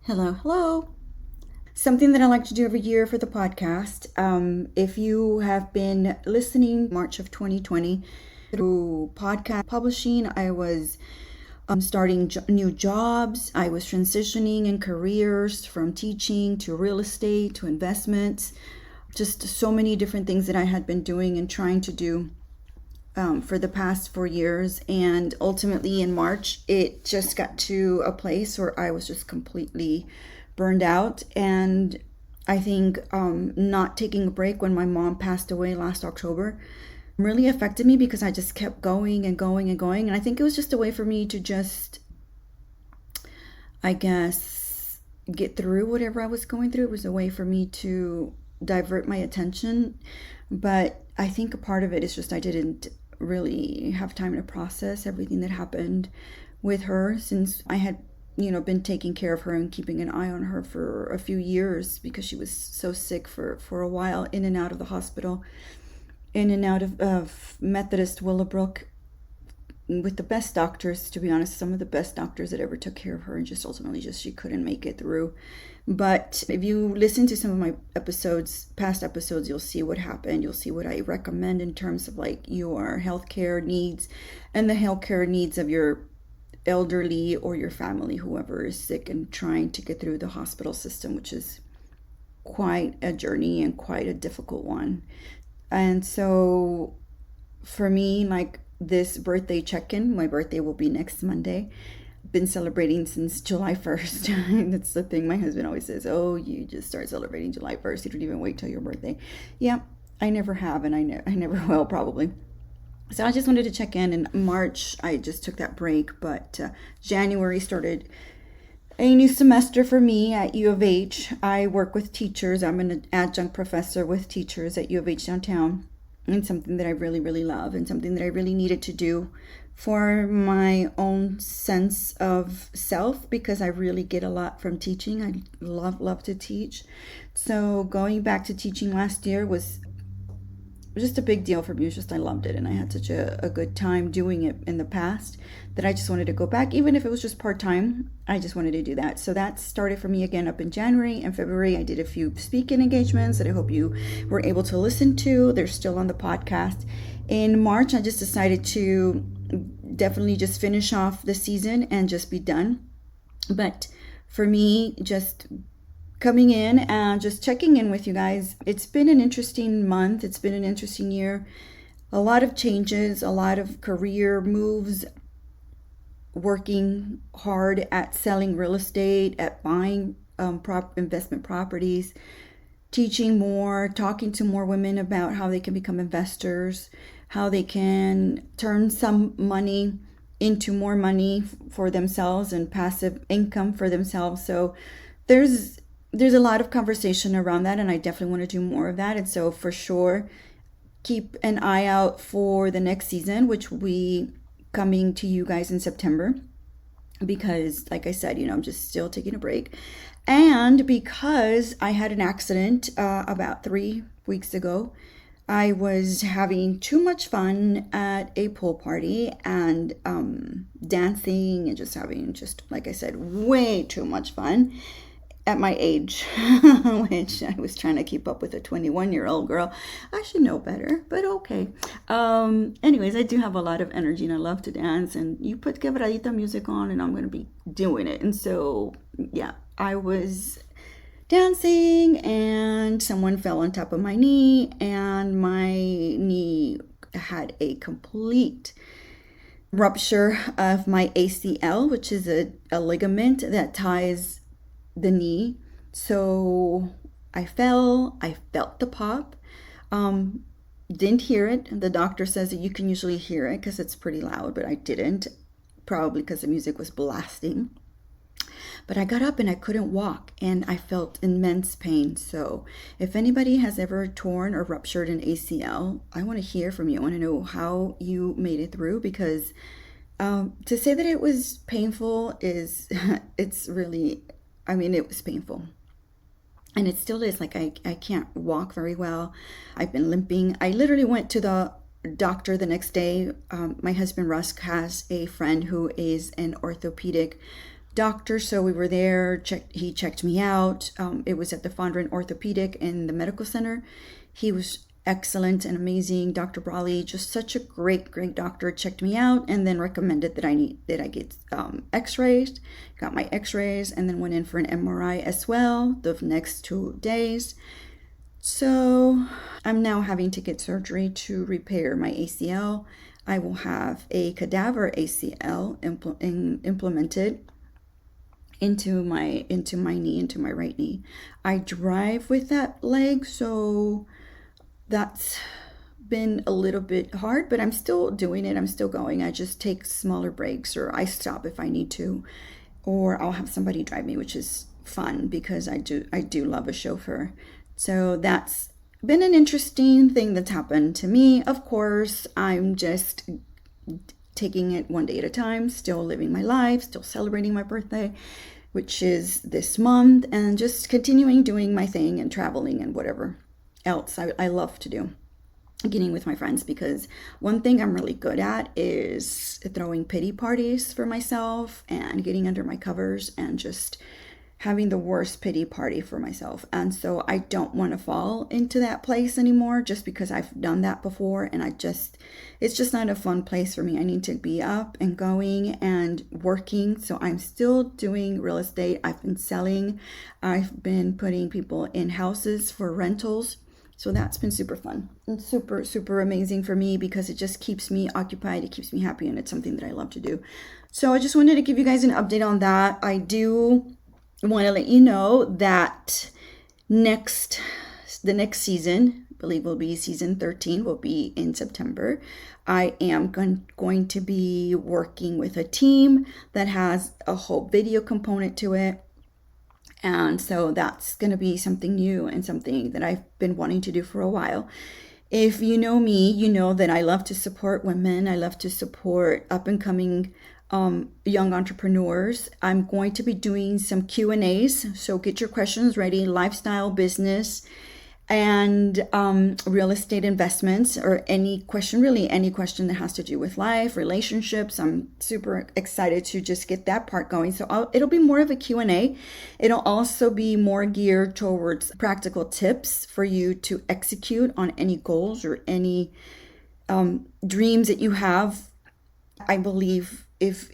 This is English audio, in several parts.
Hello, hello. Something that I like to do every year for the podcast. If you have been listening, March of 2020, through podcast publishing, I was starting new jobs. I was transitioning in careers from teaching to real estate to investments. Just so many different things that I had been doing and trying to do for the past 4 years. And ultimately in March, it just got to a place where I was just completely burned out. And I think not taking a break when my mom passed away last October really affected me because I just kept going and going and going. And I think it was just a way for me to just, I guess, get through whatever I was going through. It was a way for me to divert my attention. But I think a part of it is just I didn't really have time to process everything that happened with her since I had been taking care of her and keeping an eye on her for a few years because she was so sick for a while, in and out of the hospital, in and out of Methodist Willowbrook with the best doctors, to be honest, some of the best doctors that ever took care of her, and just ultimately just she couldn't make it through. But if you listen to some of my past episodes, you'll see what happened. You'll see what I recommend in terms of like your healthcare needs and the healthcare needs of your elderly or your family, whoever is sick and trying to get through the hospital system, which is quite a journey and quite a difficult one. And so for me, like this birthday check-in, my birthday will be next Monday. Been celebrating since July 1st. That's the thing my husband always says, oh, you just start celebrating July 1st. You don't even wait till your birthday. Yeah, I never have, and I never will probably. So I just wanted to check in. In March, I just took that break, but January started a new semester for me at U of H. I work with teachers. I'm an adjunct professor with teachers at U of H downtown, and something that I really, really love and something that I really needed to do for my own sense of self because I really get a lot from teaching. I love to teach. So going back to teaching last year was just a big deal for me. It was just I loved it, and I had such a good time doing it in the past that I just wanted to go back, even if it was just part-time. I just wanted to do that. So that started for me again up in January and February. I did a few speaking engagements that I hope you were able to listen to. They're still on the podcast. In March, I just decided to definitely just finish off the season and just be done. But for me, just coming in and just checking in with you guys. It's been an interesting month. It's been an interesting year. A lot of changes, a lot of career moves, working hard at selling real estate, at buying investment properties, teaching more, talking to more women about how they can become investors, how they can turn some money into more money for themselves and passive income for themselves. So there's a lot of conversation around that, and I definitely want to do more of that. And so for sure, keep an eye out for the next season, which will be coming to you guys in September, because like I said, I'm just still taking a break. And because I had an accident about 3 weeks ago, I was having too much fun at a pool party and dancing and just having, just like I said, way too much fun at my age, which I was trying to keep up with a 21-year-old girl. I should know better, but okay. Anyways, I do have a lot of energy and I love to dance, and you put quebradita music on and I'm going to be doing it. And so, yeah, I was dancing and someone fell on top of my knee, and my knee had a complete rupture of my ACL, which is a ligament that ties the knee. So I fell, I felt the pop, didn't hear it. The doctor says that you can usually hear it because it's pretty loud, but I didn't, probably because the music was blasting. But I got up and I couldn't walk, and I felt immense pain. So if anybody has ever torn or ruptured an ACL, I want to hear from you. I want to know how you made it through, because to say that it was painful is, it's really, it was painful. And it still is. Like, I can't walk very well. I've been limping. I literally went to the doctor the next day. My husband, Rusk, has a friend who is an orthopedic doctor. So we were there. He checked me out. It was at the Fondren Orthopedic in the medical center. He was excellent and amazing. Dr. Brawley, just such a great doctor, checked me out and then recommended that I get x-rays. Got my x-rays and then went in for an MRI as well the next 2 days. So I'm now having to get surgery to repair my ACL. I will have a cadaver ACL implemented into my knee, into my right knee. I drive with that leg, so that's been a little bit hard, but I'm still doing it. I'm still going. I just take smaller breaks, or I stop if I need to, or I'll have somebody drive me, which is fun because I do love a chauffeur. So that's been an interesting thing that's happened to me. Of course, I'm just taking it one day at a time, still living my life, still celebrating my birthday, which is this month, and just continuing doing my thing and traveling and whatever else I love to do, getting with my friends, because one thing I'm really good at is throwing pity parties for myself and getting under my covers and just having the worst pity party for myself. And so I don't want to fall into that place anymore, just because I've done that before, and it's just not a fun place for me. I need to be up and going and working. So I'm still doing real estate. I've been selling. I've been putting people in houses for rentals. So that's been super fun and super amazing for me, because it just keeps me occupied. It keeps me happy, and it's something that I love to do. So I just wanted to give you guys an update on that. I do want to let you know that the next season, I believe will be season 13, will be in September. I am going to be working with a team that has a whole video component to it. And so that's going to be something new and something that I've been wanting to do for a while. If you know me, you know that I love to support women. I love to support up and coming young entrepreneurs. I'm going to be doing some Q&As, so get your questions ready. Lifestyle, business, and real estate investments, or any question that has to do with life, relationships. I'm super excited to just get that part going. So it'll be more of a Q&A. It'll also be more geared towards practical tips for you to execute on any goals or any dreams that you have. I believe if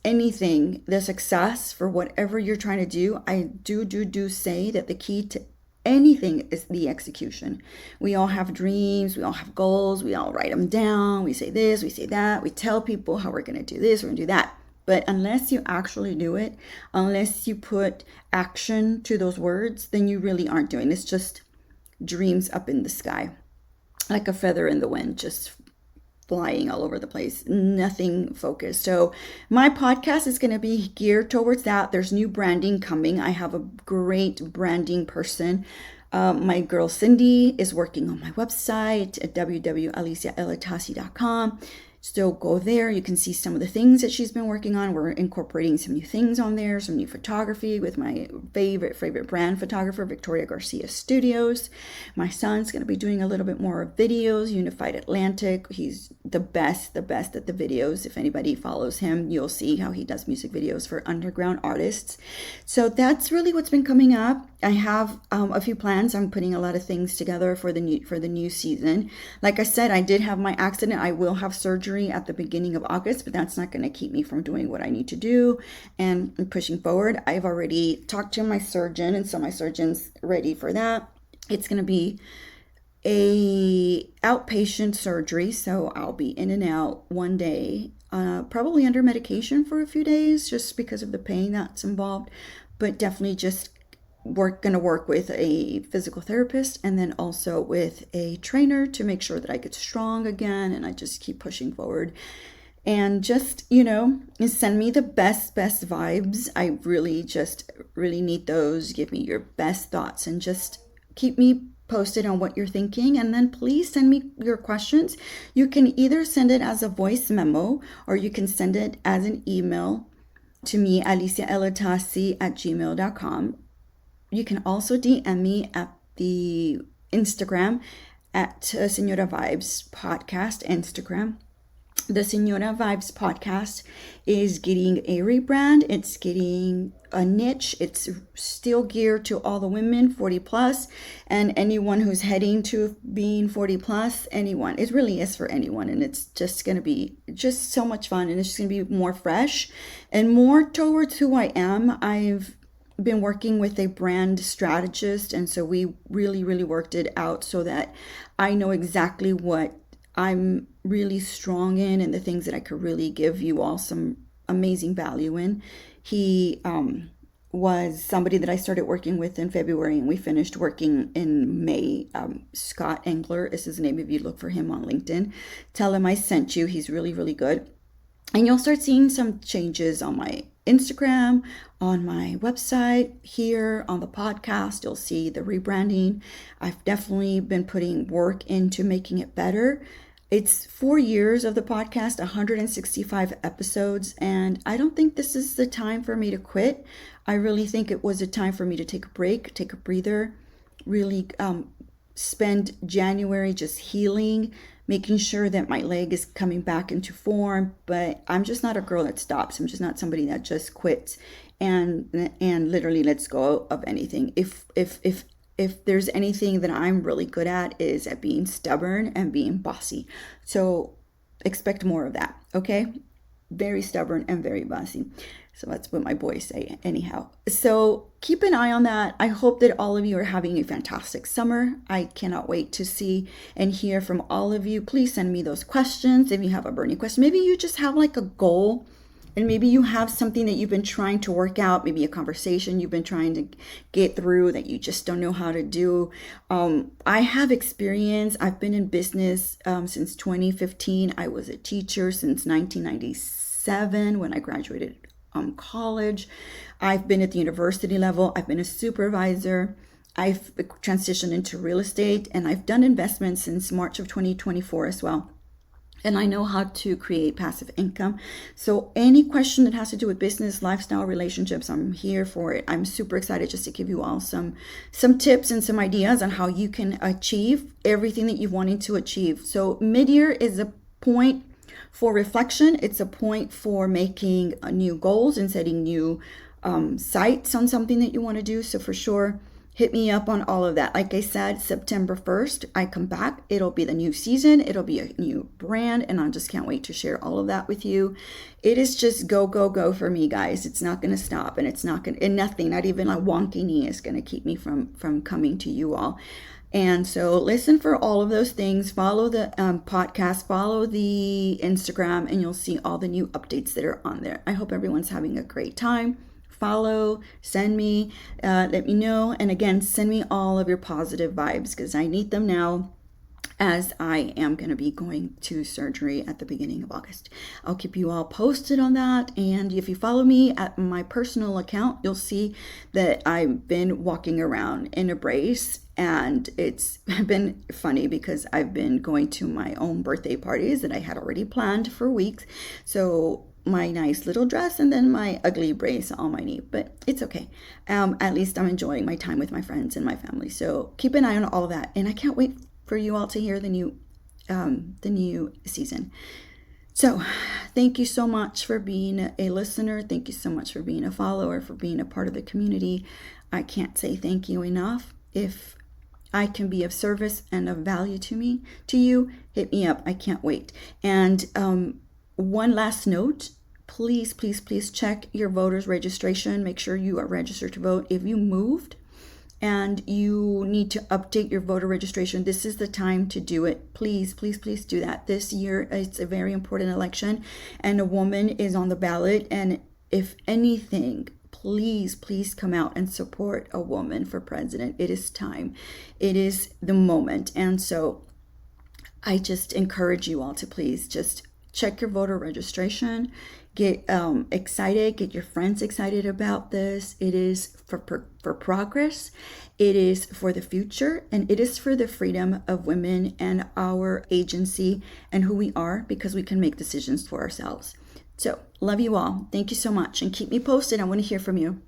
anything, the success for whatever you're trying to do, I do say that the key to anything is the execution. We all have dreams, we all have goals, we all write them down, we say this, we say that, we tell people how we're going to do this, we're going to do that. But unless you actually do it, unless you put action to those words, then you really aren't doing it. It's just dreams up in the sky, like a feather in the wind, just flying all over the place, nothing focused. So my podcast is going to be geared towards that. There's new branding coming. I have a great branding person. My girl Cindy is working on my website at www.aliciaelatasi.com. So go there. You can see some of the things that she's been working on. We're incorporating some new things on there, some new photography with my favorite brand photographer, Victoria Garcia Studios. My son's going to be doing a little bit more videos, Unified Atlantic. He's the best at the videos. If anybody follows him, you'll see how he does music videos for underground artists. So that's really what's been coming up. I have a few plans. I'm putting a lot of things together for the new season. Like I said, I did have my accident. I will have surgery at the beginning of August, but that's not going to keep me from doing what I need to do and pushing forward. I've already talked to my surgeon, and so my surgeon's ready for that. It's going to be a outpatient surgery, so I'll be in and out one day, probably under medication for a few days, just because of the pain that's involved, but definitely just going to work with a physical therapist and then also with a trainer to make sure that I get strong again, and I just keep pushing forward. And just, send me the best vibes. I really need those. Give me your best thoughts and just keep me posted on what you're thinking. And then please send me your questions. You can either send it as a voice memo, or you can send it as an email to me, aliciaelatasi@gmail.com. You can also DM me at the Instagram at Senora Vibes Podcast Instagram. the Senora Vibes podcast is getting a rebrand. It's getting a niche. It's still geared to all the women 40 plus and anyone who's heading to being 40 plus. Anyone. It really is for anyone. And it's just going to be just so much fun. And it's just going to be more fresh and more towards who I am. I've been working with a brand strategist. And so we really, really worked it out so that I know exactly what I'm really strong in and the things that I could really give you all some amazing value in. He was somebody that I started working with in February and we finished working in May. Scott Engler is his name. If you look for him on LinkedIn, tell him I sent you. He's really, really good. And you'll start seeing some changes on my Instagram, on my website, here on the podcast. You'll see the rebranding. I've definitely been putting work into making it better. It's 4 years of the podcast, 165 episodes, and I don't think this is the time for me to quit. I really think it was a time for me to take a break, take a breather, really spend January just healing, making sure that my leg is coming back into form. But I'm just not a girl that stops. I'm just not somebody that just quits and literally lets go of anything. If there's anything that I'm really good at is at being stubborn and being bossy. So expect more of that, okay? Very stubborn and very bossy. So that's what my boys say anyhow. So keep an eye on that. I hope that all of you are having a fantastic summer. I cannot wait to see and hear from all of you. Please send me those questions. If you have a burning question, maybe you just have like a goal and maybe you have something that you've been trying to work out, maybe a conversation you've been trying to get through that you just don't know how to do. I have experience. I've been in business since 2015. I was a teacher since 1997 when I graduated college. I've been at the university level. I've been a supervisor. I've transitioned into real estate and I've done investments since March of 2024 as well. And I know how to create passive income. So any question that has to do with business, lifestyle, relationships, I'm here for it. I'm super excited just to give you all some tips and some ideas on how you can achieve everything that you've wanted to achieve. So mid-year is a point for reflection. It's a point for making new goals and setting new sights on something that you want to do. So for sure, hit me up on all of that. Like I said, September 1st, I come back. It'll be the new season. It'll be a new brand. And I just can't wait to share all of that with you. It is just go, go, go for me, guys. It's not going to stop. And it's not going to, and nothing, not even a wonky knee is going to keep me from coming to you all. And so listen for all of those things. Follow the podcast, follow the Instagram, and you'll see all the new updates that are on there. I hope everyone's having a great time. Follow, send me, let me know. And again, send me all of your positive vibes because I need them now as I am going to be going to surgery at the beginning of August. I'll keep you all posted on that. And if you follow me at my personal account, you'll see that I've been walking around in a brace. And it's been funny because I've been going to my own birthday parties that I had already planned for weeks. So my nice little dress and then my ugly brace on my knee, but it's okay. At least I'm enjoying my time with my friends and my family. So keep an eye on all of that. And I can't wait for you all to hear the new season. So thank you so much for being a listener. Thank you so much for being a follower, for being a part of the community. I can't say thank you enough. If I can be of service and of value to you, hit me up. I can't wait. And one last note, please check your voter's registration. Make sure you are registered to vote. If you moved and you need to update your voter registration, this is the time to do it. Please do that. This year, it's a very important election and a woman is on the ballot. And if anything, please come out and support a woman for president. It is time. It is the moment. And so I just encourage you all to please just check your voter registration, get excited, get your friends excited about this. It is for progress, it is for the future, and it is for the freedom of women and our agency and who we are, because we can make decisions for ourselves. So love you all. Thank you so much, and keep me posted. I want to hear from you.